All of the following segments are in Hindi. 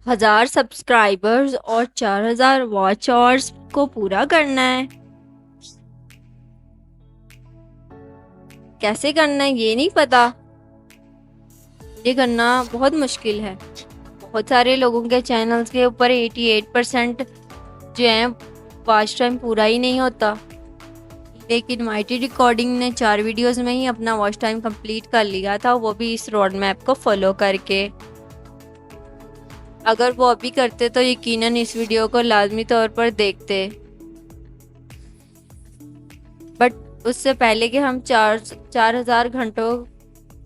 1000 सब्सक्राइबर्स और 4000 वॉच आवर्स को पूरा करना है। कैसे करना है ये नहीं पता। ये करना बहुत मुश्किल है। बहुत सारे लोगों के चैनल्स के ऊपर 88% जो है वॉच टाइम पूरा ही नहीं होता, लेकिन माइटी रिकॉर्डिंग ने 4 वीडियोस में ही अपना वॉच टाइम कंप्लीट कर लिया था, वो भी इस रोड मैप को फॉलो करके। अगर वो अभी करते तो यकीनन इस वीडियो को लाजमी तौर पर देखते, बट उससे पहले कि हम 4000 घंटों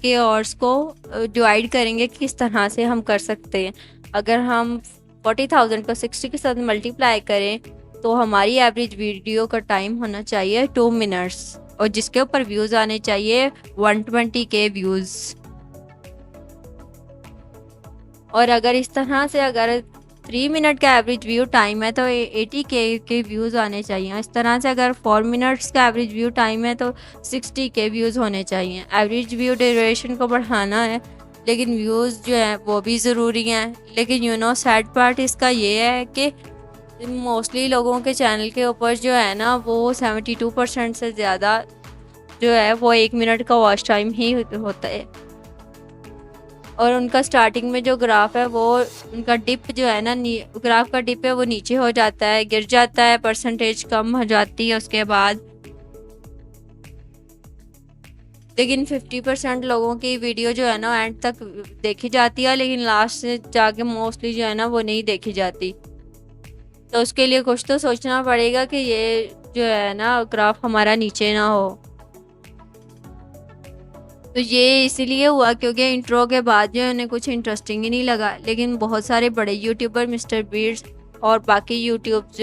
के आवर्स को डिवाइड करेंगे किस तरह से हम कर सकते हैं। अगर हम 40,000 को 60 के साथ मल्टीप्लाई करें तो हमारी एवरेज वीडियो का टाइम होना चाहिए 2 मिनट्स, और जिसके ऊपर व्यूज़ आने चाहिए 120K व्यूज़। और अगर इस तरह से अगर 3 मिनट का एवरेज व्यू टाइम है तो 80K के व्यूज़ आने चाहिए। इस तरह से अगर 4 मिनट्स का एवरेज व्यू टाइम है तो 60K व्यूज़ होने चाहिए। एवरेज व्यू ड्यूरेशन को बढ़ाना है, लेकिन व्यूज़ जो है वो भी ज़रूरी हैं। लेकिन सैड पार्ट इसका ये है कि मोस्टली लोगों के चैनल के ऊपर जो है ना वो 72% से ज़्यादा जो है वो 1 मिनट का वॉच टाइम ही होता है। और उनका स्टार्टिंग में जो ग्राफ है वो उनका डिप जो है ना ग्राफ का डिप है वो नीचे हो जाता है, गिर जाता है, परसेंटेज कम हो जाती है उसके बाद। लेकिन 50% लोगों की वीडियो जो है ना एंड तक देखी जाती है, लेकिन लास्ट से जाके मोस्टली जो है ना वो नहीं देखी जाती। तो उसके लिए कुछ तो सोचना पड़ेगा कि ये जो है ना ग्राफ हमारा नीचे ना हो। तो ये इसीलिए हुआ क्योंकि इंट्रो के बाद जो उन्हें कुछ इंटरेस्टिंग ही नहीं लगा। लेकिन बहुत सारे बड़े यूट्यूबर मिस्टर बीट्स और बाकी यूट्यूबर्स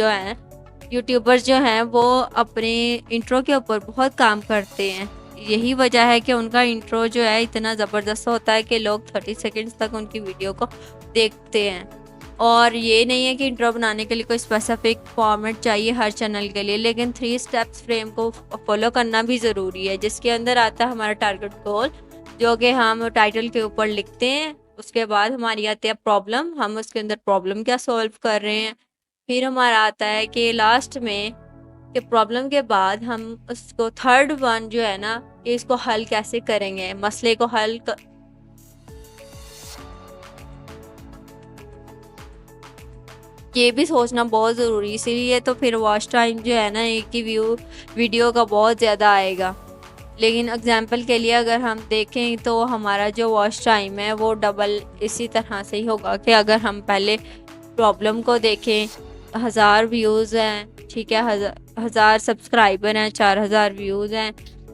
जो हैं वो अपने इंट्रो के ऊपर बहुत काम करते हैं। यही वजह है कि उनका इंट्रो जो है इतना ज़बरदस्त होता है कि लोग 30 सेकेंड्स तक उनकी वीडियो को देखते हैं। और ये नहीं है कि इंट्रो बनाने के लिए कोई स्पेसिफिक फॉर्मेट चाहिए हर चैनल के लिए, लेकिन 3 स्टेप्स फ्रेम को फॉलो करना भी ज़रूरी है, जिसके अंदर आता है हमारा टारगेट गोल, जो कि हम टाइटल के ऊपर लिखते हैं। उसके बाद हमारी आती है प्रॉब्लम, हम उसके अंदर प्रॉब्लम क्या सॉल्व कर रहे हैं। फिर हमारा आता है कि लास्ट में कि प्रॉब्लम के बाद हम उसको थर्ड वन जो है ना कि इसको हल कैसे करेंगे, मसले को हल ये भी सोचना बहुत ज़रूरी। इसीलिए तो फिर वॉच टाइम जो है ना एक ही वीडियो का बहुत ज़्यादा आएगा। लेकिन एग्जांपल के लिए अगर हम देखें तो हमारा जो वॉच टाइम है वो डबल इसी तरह से ही होगा कि अगर हम पहले प्रॉब्लम को देखें, 1000 व्यूज़ हैं, ठीक है, 1000 सब्सक्राइबर हैं, 4000 व्यूज़ हैं,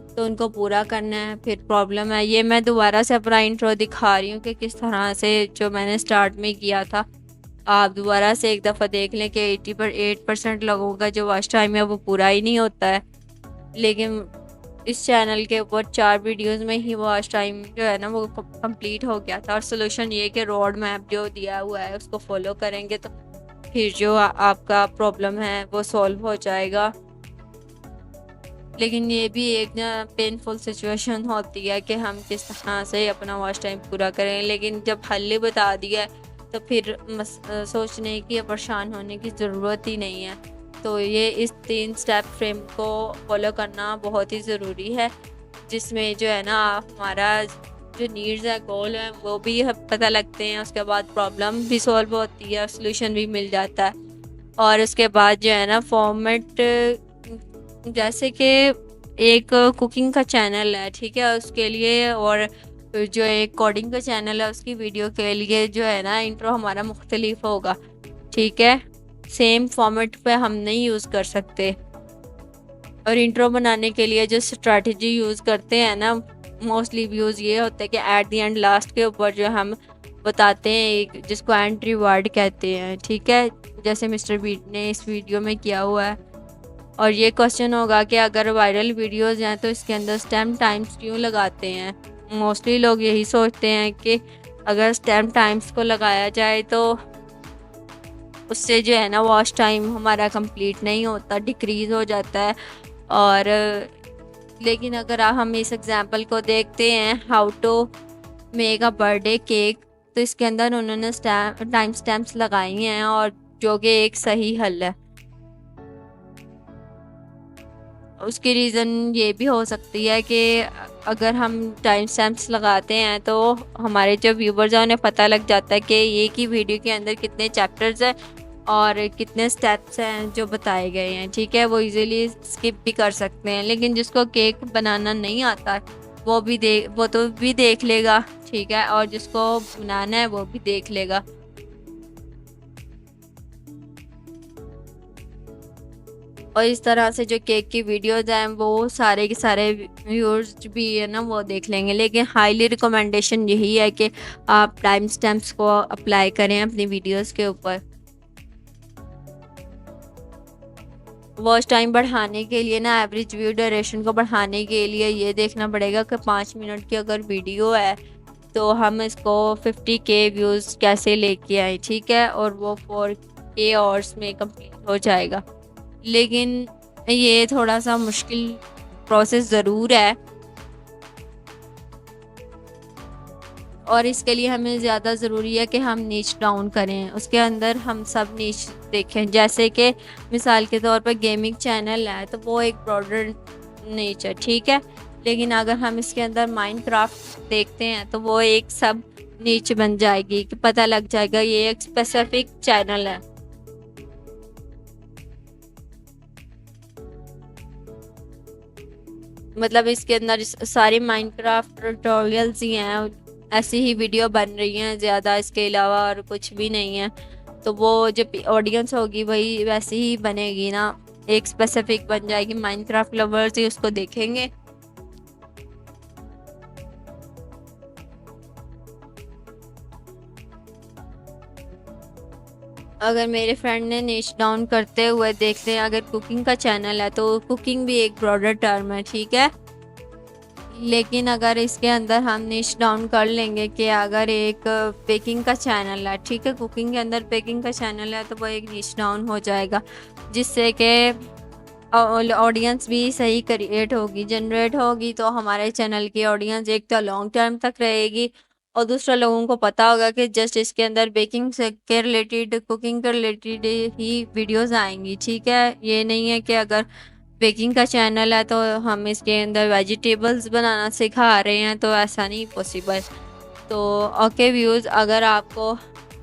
तो उनको पूरा करना है। फिर प्रॉब्लम है, ये मैं दोबारा से अपना इंट्रो दिखा रही हूँ कि किस तरह से जो मैंने स्टार्ट में किया था। आप दोबारा से एक दफ़ा देख लें कि 88% लोगों का जो वॉच टाइम है वो पूरा ही नहीं होता है। लेकिन इस चैनल के ऊपर 4 वीडियोस में ही वॉच टाइम जो है ना वो कंप्लीट हो गया था। और सोल्यूशन ये कि रोड मैप जो दिया हुआ है उसको फॉलो करेंगे तो फिर जो आपका प्रॉब्लम है वो सॉल्व हो जाएगा। लेकिन ये भी एक ना पेनफुल सिचुएशन होती है कि हम किस तरह से अपना वॉच टाइम पूरा करें। लेकिन जब हल बता दिया तो फिर सोचने की या परेशान होने की ज़रूरत ही नहीं है। तो ये इस 3 स्टेप फ्रेम को फॉलो करना बहुत ही ज़रूरी है, जिसमें जो है ना हमारा जो नीड्स है, गोल है, वो भी पता लगते हैं। उसके बाद प्रॉब्लम भी सॉल्व होती है, सोल्यूशन भी मिल जाता है। और उसके बाद जो है ना फॉर्मेट, जैसे कि एक कुकिंग का चैनल है, ठीक है, उसके लिए, और जो एक कोडिंग का चैनल है उसकी वीडियो के लिए जो है ना इंट्रो हमारा मुख्तलिफ होगा, ठीक है, सेम फॉर्मेट पे हम नहीं यूज़ कर सकते। और इंट्रो बनाने के लिए जो स्ट्रैटेजी यूज़ करते हैं ना मोस्टली व्यूज़ ये होता है कि एट द एंड लास्ट के ऊपर जो हम बताते हैं एक जिसको एंड रिवार्ड कहते हैं, ठीक है, जैसे मिस्टर बीट ने इस वीडियो में किया हुआ है। और ये क्वेश्चन होगा कि अगर वायरल वीडियोज़ हैं तो इसके अंदर स्टैम्प टाइम्स क्यों लगाते हैं। मोस्टली लोग यही सोचते हैं कि अगर स्टैम्प टाइम्स को लगाया जाए तो उससे जो है ना वॉच टाइम हमारा कंप्लीट नहीं होता, डिक्रीज़ हो जाता है। और लेकिन अगर हम इस एग्जांपल को देखते हैं, how to make a birthday cake, तो इसके अंदर उन्होंने टाइम स्टैम्प्स लगाई हैं, और जो कि एक सही हल है। उसकी रीज़न ये भी हो सकती है कि अगर हम टाइम स्टैम्प्स लगाते हैं तो हमारे जो व्यूवर्स हैं उन्हें पता लग जाता है कि एक ही वीडियो के अंदर कितने चैप्टर्स हैं और कितने स्टेप्स हैं जो बताए गए हैं। ठीक है, वो इजीली स्किप भी कर सकते हैं। लेकिन जिसको केक बनाना नहीं आता है वो तो भी देख लेगा, ठीक है, और जिसको बनाना है वो भी देख लेगा। और इस तरह से जो केक की वीडियोज़ हैं वो सारे के सारे व्यूअर्स भी है ना वो देख लेंगे। लेकिन हाईली रिकमेंडेशन यही है कि आप टाइम स्टैम्प्स को अप्लाई करें अपनी वीडियोस के ऊपर। वॉच टाइम बढ़ाने के लिए ना, एवरेज व्यू ड्यूरेशन को बढ़ाने के लिए ये देखना पड़ेगा कि 5 मिनट की अगर वीडियो है तो हम इसको 50K व्यूज़ कैसे लेके आए, ठीक है, और वो 4K आवर्स में कंप्लीट हो जाएगा। लेकिन ये थोड़ा सा मुश्किल प्रोसेस ज़रूर है, और इसके लिए हमें ज़्यादा ज़रूरी है कि हम नीच डाउन करें, उसके अंदर हम सब नीच देखें। जैसे कि मिसाल के तौर पर गेमिंग चैनल है तो वो एक ब्रॉडर नीच है, ठीक है, लेकिन अगर हम इसके अंदर माइनक्राफ्ट देखते हैं तो वो एक सब नीच बन जाएगी कि पता लग जाएगा ये एक स्पेसिफिक चैनल है। मतलब इसके अंदर सारी माइनक्राफ्ट ट्यूटोरियल्स ही हैं, ऐसी ही वीडियो बन रही हैं, ज़्यादा इसके अलावा और कुछ भी नहीं है। तो वो जो ऑडियंस होगी वही वैसी ही बनेगी ना, एक स्पेसिफिक बन जाएगी, माइनक्राफ्ट लवर्स ही उसको देखेंगे। अगर मेरे फ्रेंड ने नीच डाउन करते हुए देखते हैं, अगर कुकिंग का चैनल है तो कुकिंग भी एक ब्रॉडर टर्म है, ठीक है, लेकिन अगर इसके अंदर हम नीच डाउन कर लेंगे कि अगर एक बेकिंग का चैनल है, ठीक है, कुकिंग के अंदर बेकिंग का चैनल है तो वो एक नीच डाउन हो जाएगा, जिससे कि ऑडियंस भी सही क्रिएट होगी, जनरेट होगी। तो हमारे चैनल की ऑडियंस एक तो लॉन्ग टर्म तक रहेगी, और दूसरा लोगों को पता होगा कि जस्ट इसके अंदर बेकिंग से के रिलेटेड, कुकिंग के रिलेटेड ही वीडियोस आएंगी, ठीक है। ये नहीं है कि अगर बेकिंग का चैनल है तो हम इसके अंदर वेजिटेबल्स बनाना सिखा रहे हैं, तो ऐसा नहीं पॉसिबल। तो ओके व्यूज़, अगर आपको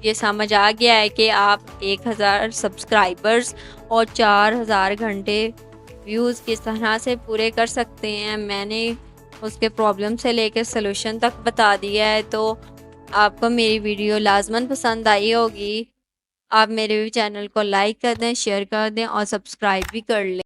ये समझ आ गया है कि आप 1000 सब्सक्राइबर्स और 4000 घंटे व्यूज़ किस तरह से पूरे कर सकते हैं, मैंने उसके प्रॉब्लम से लेकर सलूशन तक बता दिया है, तो आपको मेरी वीडियो लाजमन पसंद आई होगी। आप मेरे चैनल को लाइक कर दें, शेयर कर दें और सब्सक्राइब भी कर लें।